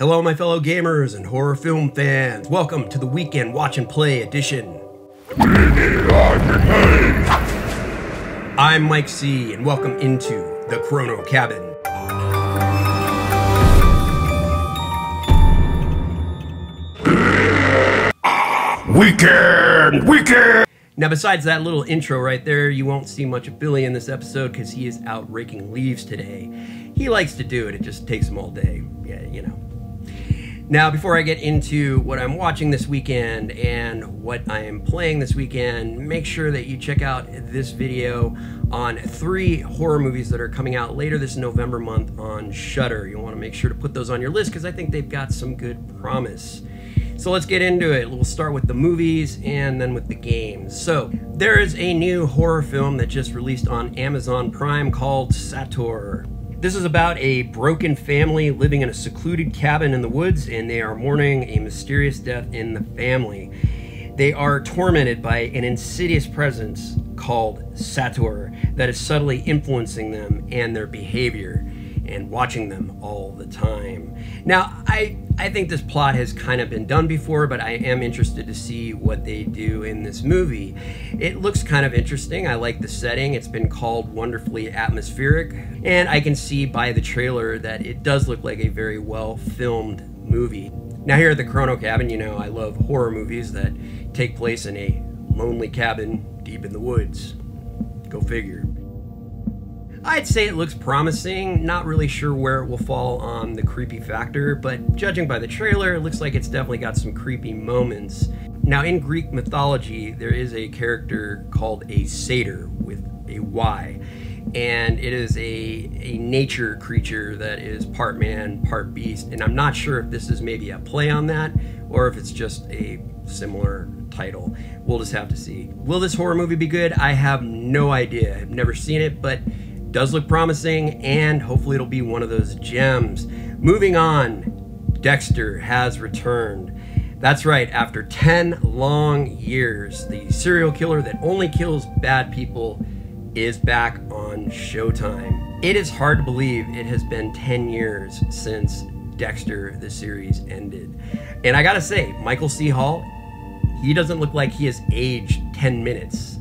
Hello, my fellow gamers and horror film fans. Welcome to the Weekend Watch and Play edition. I'm Mike C, and welcome into the Chrono Cabin. Weekend! Now, besides that little intro right there, you won't see much of Billy in this episode because he is out raking leaves today. He likes to do it, it just takes him all day. Yeah, you know. Now, before I get into what I'm watching this weekend and what I am playing this weekend, make sure that you check out this video on 3 horror movies that are coming out later this November month on Shudder. You'll want to make sure to put those on your list because I think they've got some good promise. So let's get into it. We'll start with the movies and then with the games. So there is a new horror film that just released on Amazon Prime called Sator. This is about a broken family living in a secluded cabin in the woods, and they are mourning a mysterious death in the family. They are tormented by an insidious presence called Sator that is subtly influencing them and their behavior and watching them all the time. Now, I think this plot has kind of been done before, but I am interested to see what they do in this movie. It looks kind of interesting. I like the setting. It's been called wonderfully atmospheric, and I can see by the trailer that it does look like a very well filmed movie. Now, here at the Chrono Cabin, you know, I love horror movies that take place in a lonely cabin deep in the woods. Go figure. I'd say it looks promising, not really sure where it will fall on the creepy factor, but judging by the trailer, it looks like it's definitely got some creepy moments. Now, in Greek mythology, there is a character called a satyr with a Y, and it is a nature creature that is part man, part beast, and I'm not sure if this is maybe a play on that, or if it's just a similar title. We'll just have to see. Will this horror movie be good? I have no idea. I've never seen it, but does look promising, and hopefully it'll be one of those gems. Moving on, Dexter has returned. That's right, after 10 long years, the serial killer that only kills bad people is back on Showtime. It is hard to believe it has been 10 years since Dexter, the series, ended. And I gotta say, Michael C. Hall, he doesn't look like he has aged 10 minutes.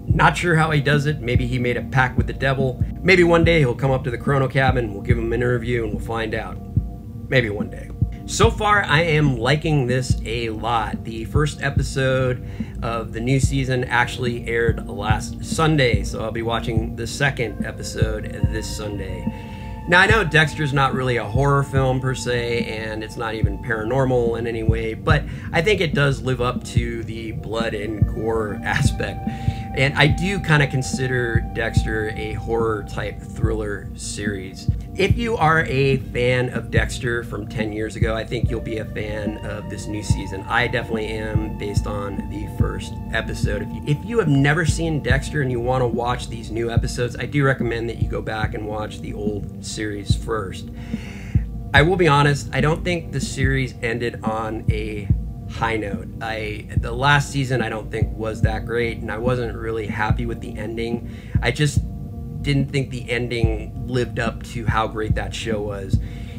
Not sure how he does it. Maybe he made a pact with the devil. Maybe one day he'll come up to the Chrono Cabin, we'll give him an interview, and we'll find out. Maybe one day. So far, I am liking this a lot. The first episode of the new season actually aired last Sunday, so I'll be watching the second episode this Sunday. Now, I know Dexter's not really a horror film per se, and it's not even paranormal in any way, but I think it does live up to the blood and gore aspect. And I do kind of consider Dexter a horror type thriller series. If you are a fan of Dexter from 10 years ago, I think you'll be a fan of this new season. I definitely am, based on the first episode. If you have never seen Dexter and you want to watch these new episodes, I do recommend that you go back and watch the old series first. I will be honest, I don't think the series ended on a high note. The last season I don't think was that great, and I wasn't really happy with the ending. I just didn't think the ending lived up to how great that show was.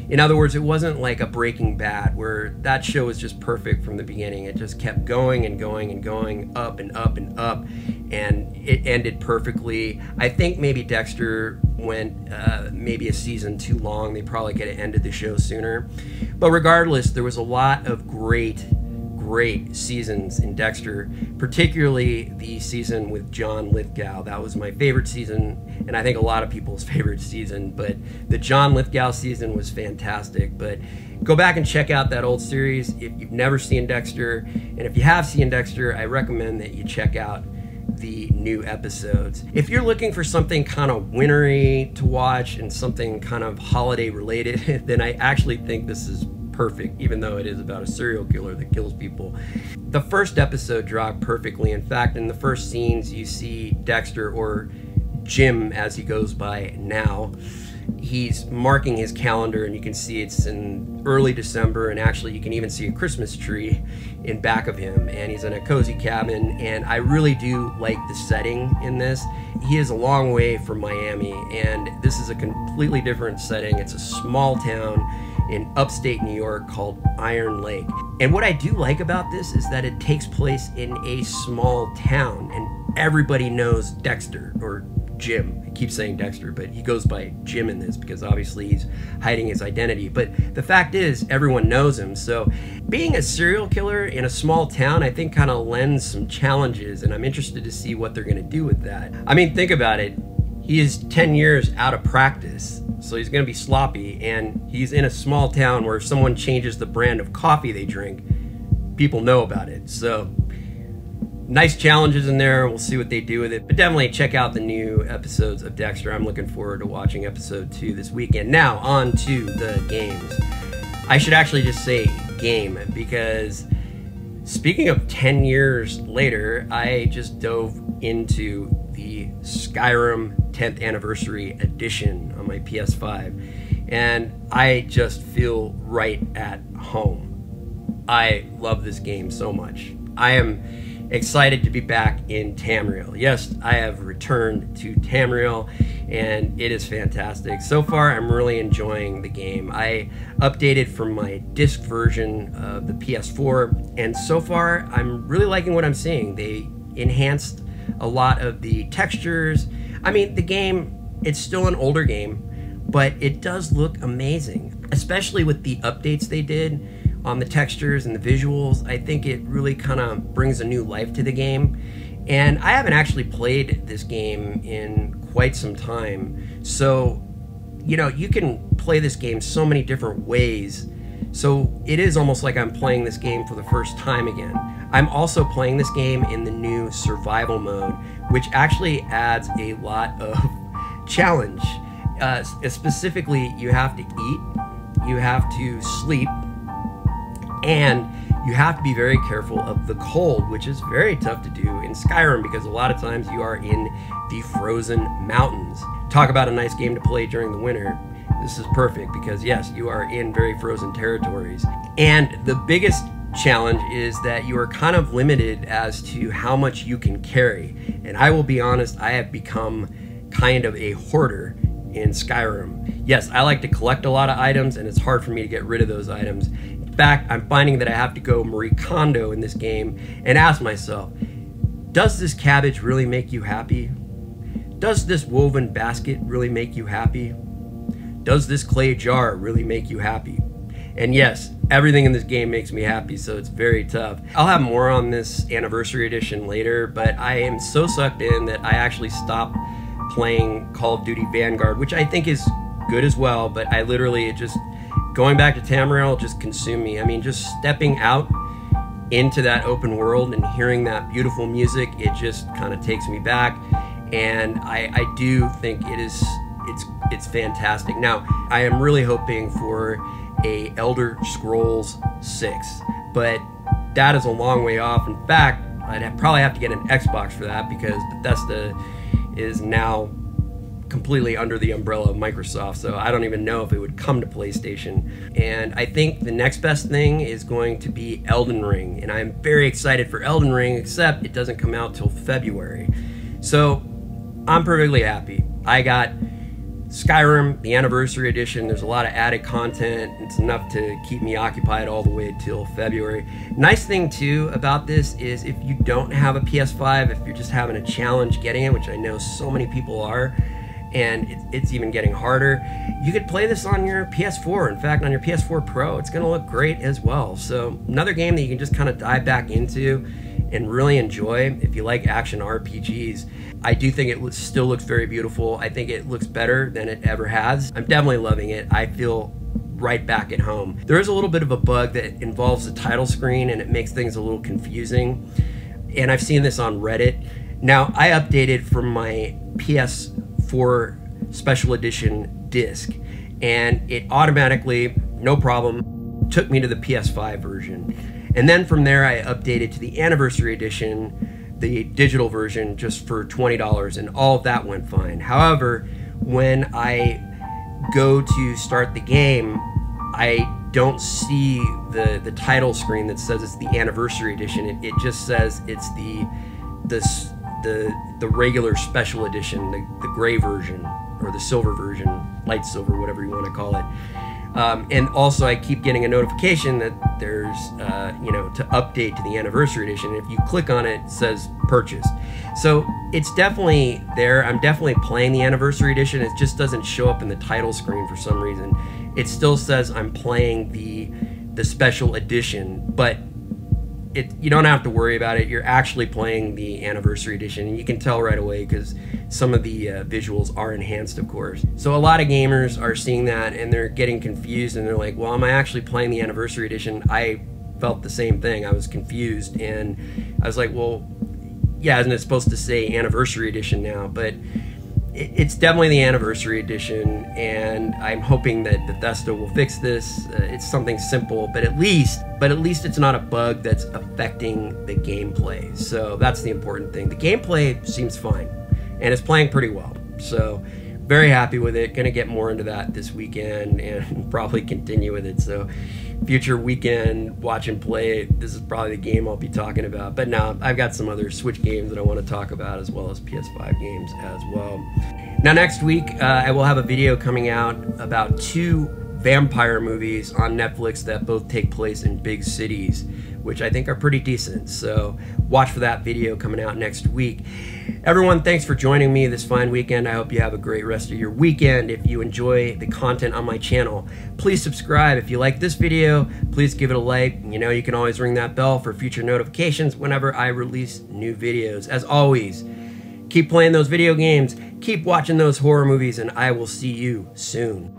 In other words, it wasn't like a Breaking Bad where that show was just perfect from the beginning. It just kept going and going and going, up and up and up, and it ended perfectly. I think maybe Dexter went maybe a season too long. They probably could have ended the show sooner. But regardless, there was a lot of great seasons in Dexter, particularly the season with John Lithgow. That was my favorite season, and I think a lot of people's favorite season, but the John Lithgow season was fantastic. But go back and check out that old series if you've never seen Dexter, and if you have seen Dexter, I recommend that you check out the new episodes. If you're looking for something kind of wintry to watch and something kind of holiday related, then I actually think this is perfect, even though it is about a serial killer that kills people. The first episode dropped perfectly. In fact, in the first scenes, you see Dexter, or Jim as he goes by now. He's marking his calendar, and you can see it's in early December, and actually you can even see a Christmas tree in back of him, and he's in a cozy cabin, and I really do like the setting in this. He is a long way from Miami, and this is a completely different setting. It's a small town. in upstate New York called Iron Lake. And what I do like about this is that it takes place in a small town, and everybody knows Dexter, or Jim. I keep saying Dexter, but he goes by Jim in this because obviously he's hiding his identity. But the fact is, everyone knows him. So being a serial killer in a small town, I think kind of lends some challenges, and I'm interested to see what they're going to do with that. I mean, think about it. He is 10 years out of practice, so he's going to be sloppy, and he's in a small town where if someone changes the brand of coffee they drink, people know about it. So nice challenges in there. We'll see what they do with it. But definitely check out the new episodes of Dexter. I'm looking forward to watching episode 2 this weekend. Now, on to the games. I should actually just say game, because speaking of 10 years later, I just dove into the Skyrim 10th Anniversary Edition on my PS5, and I just feel right at home. I love this game so much. I am excited to be back in Tamriel. Yes, I have returned to Tamriel, and it is fantastic. So far, I'm really enjoying the game. I updated from my disc version of the PS4, and so far, I'm really liking what I'm seeing. They enhanced a lot of the textures. I mean, the game, it's still an older game, but it does look amazing, especially with the updates they did on the textures and the visuals. I think it really kind of brings a new life to the game. And I haven't actually played this game in quite some time. So, you know, you can play this game so many different ways. So it is almost like I'm playing this game for the first time again. I'm also playing this game in the new survival mode, which actually adds a lot of challenge. Specifically, you have to eat, you have to sleep, and you have to be very careful of the cold, which is very tough to do in Skyrim because a lot of times you are in the frozen mountains. Talk about a nice game to play during the winter. This is perfect because yes, you are in very frozen territories. And the biggest challenge is that you are kind of limited as to how much you can carry. And I will be honest, I have become kind of a hoarder in Skyrim. Yes, I like to collect a lot of items, and it's hard for me to get rid of those items. In fact, I'm finding that I have to go Marie Kondo in this game and ask myself, does this cabbage really make you happy? Does this woven basket really make you happy? Does this clay jar really make you happy? And yes, everything in this game makes me happy, so it's very tough. I'll have more on this Anniversary Edition later, but I am so sucked in that I actually stopped playing Call of Duty Vanguard, which I think is good as well, but I literally, going back to Tamriel just consumed me. I mean, just stepping out into that open world and hearing that beautiful music, it just kind of takes me back, and I do think it's fantastic. Now, I am really hoping for a Elder Scrolls 6, but that is a long way off. In fact, I'd probably have to get an Xbox for that because Bethesda is now completely under the umbrella of Microsoft, so I don't even know if it would come to PlayStation. And I think the next best thing is going to be Elden Ring, and I'm very excited for Elden Ring, except it doesn't come out till February. So I'm perfectly happy. I got Skyrim, the Anniversary Edition. There's a lot of added content. It's enough to keep me occupied all the way till February. Nice thing too about this is if you don't have a PS5, if you're just having a challenge getting it, which I know so many people are, and it's even getting harder, you could play this on your PS4. In fact, on your PS4 Pro, it's gonna look great as well. So another game that you can just kind of dive back into and really enjoy if you like action RPGs. I do think it still looks very beautiful. I think it looks better than it ever has. I'm definitely loving it. I feel right back at home. There is a little bit of a bug that involves the title screen, and it makes things a little confusing. And I've seen this on Reddit. Now, I updated from my PS4 Special Edition disc, and it automatically, no problem, took me to the PS5 version. And then from there, I updated to the Anniversary Edition, the digital version, just for $20, and all of that went fine. However, when I go to start the game, I don't see the title screen that says it's the Anniversary Edition. It just says it's the regular Special Edition, the gray version, or the silver version, light silver, whatever you want to call it. And also I keep getting a notification that there's, you know, to update to the anniversary edition. If you click on it, it says purchased. So it's definitely there. I'm definitely playing the anniversary edition. It just doesn't show up in the title screen for some reason. It still says I'm playing the special edition, but you don't have to worry about it. You're actually playing the anniversary edition, and you can tell right away because some of the visuals are enhanced, of course. So a lot of gamers are seeing that and they're getting confused, and they're like, well, am I actually playing the anniversary edition? I felt the same thing. I was confused, and I was like, well, yeah, isn't it supposed to say anniversary edition now? But it's definitely the anniversary edition, and I'm hoping that Bethesda will fix this. It's something simple, but at least it's not a bug that's affecting the gameplay. So that's the important thing. The gameplay seems fine, and it's playing pretty well. So very happy with it. Gonna get more into that this weekend and probably continue with it. So future weekend watch and play, this is probably the game I'll be talking about. But now I've got some other Switch games that I want to talk about, as well as PS5 games as well. Now next week I will have a video coming out about 2 vampire movies on Netflix that both take place in big cities, which I think are pretty decent. So watch for that video coming out next week. Everyone, thanks for joining me this fine weekend. I hope you have a great rest of your weekend. If you enjoy the content on my channel, please subscribe. If you like this video, please give it a like. You know, you can always ring that bell for future notifications whenever I release new videos. As always, keep playing those video games, keep watching those horror movies, and I will see you soon.